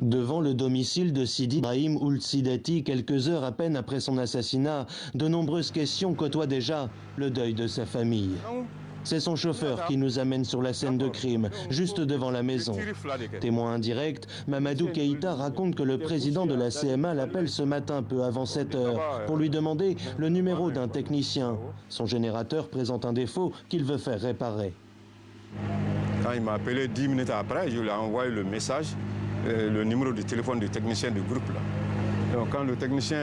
Devant le domicile de Sidi Brahim Ould Sidati, quelques heures à peine après son assassinat, de nombreuses questions côtoient déjà le deuil de sa famille. C'est son chauffeur qui nous amène sur la scène de crime, juste devant la maison. Témoin indirect, Mamadou Keïta raconte que le président de la CMA l'appelle ce matin peu avant 7 heures pour lui demander le numéro d'un technicien. Son générateur présente un défaut qu'il veut faire réparer. Quand il m'a appelé 10 minutes après, je lui ai envoyé le message, le numéro de téléphone du technicien du groupe. Là. Donc quand le technicien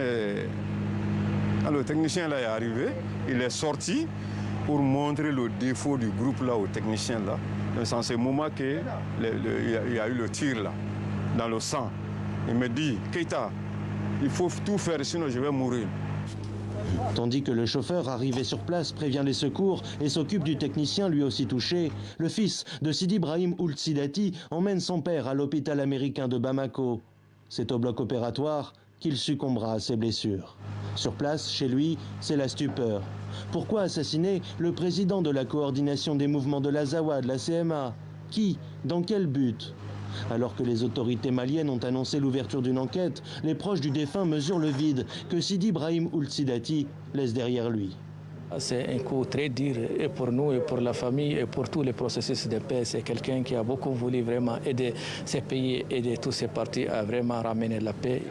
là est arrivé, il est sorti pour montrer le défaut du groupe là au technicien là. C'est en ce moment qu'il y a eu le tir là, dans le sang. Il me dit, Keïta, il faut tout faire sinon je vais mourir. Tandis que le chauffeur arrivé sur place prévient les secours et s'occupe du technicien lui aussi touché, le fils de Sidi Brahim Ould Sidati emmène son père à l'hôpital américain de Bamako. C'est au bloc opératoire qu'il succombera à ses blessures. Sur place, chez lui, c'est la stupeur. Pourquoi assassiner le président de la coordination des mouvements de l'Azawad, la CMA? Qui? Dans quel but? Alors que les autorités maliennes ont annoncé l'ouverture d'une enquête, les proches du défunt mesurent le vide que Sidi Brahim Ould Sidati laisse derrière lui. C'est un coup très dur et pour nous et pour la famille et pour tous les processus de paix. C'est quelqu'un qui a beaucoup voulu vraiment aider ces pays, aider tous ces partis à vraiment ramener la paix.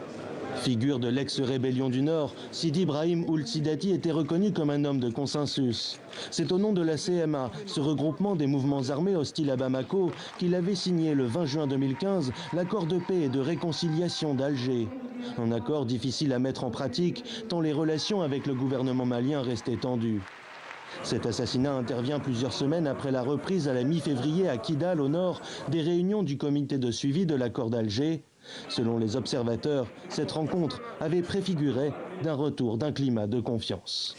Figure de l'ex-rébellion du Nord, Sidi Brahim Ould Sidati était reconnu comme un homme de consensus. C'est au nom de la CMA, ce regroupement des mouvements armés hostiles à Bamako, qu'il avait signé le 20 juin 2015 l'accord de paix et de réconciliation d'Alger. Un accord difficile à mettre en pratique tant les relations avec le gouvernement malien restaient tendues. Cet assassinat intervient plusieurs semaines après la reprise à la mi-février à Kidal, au nord, des réunions du comité de suivi de l'accord d'Alger. Selon les observateurs, cette rencontre avait préfiguré d'un retour d'un climat de confiance.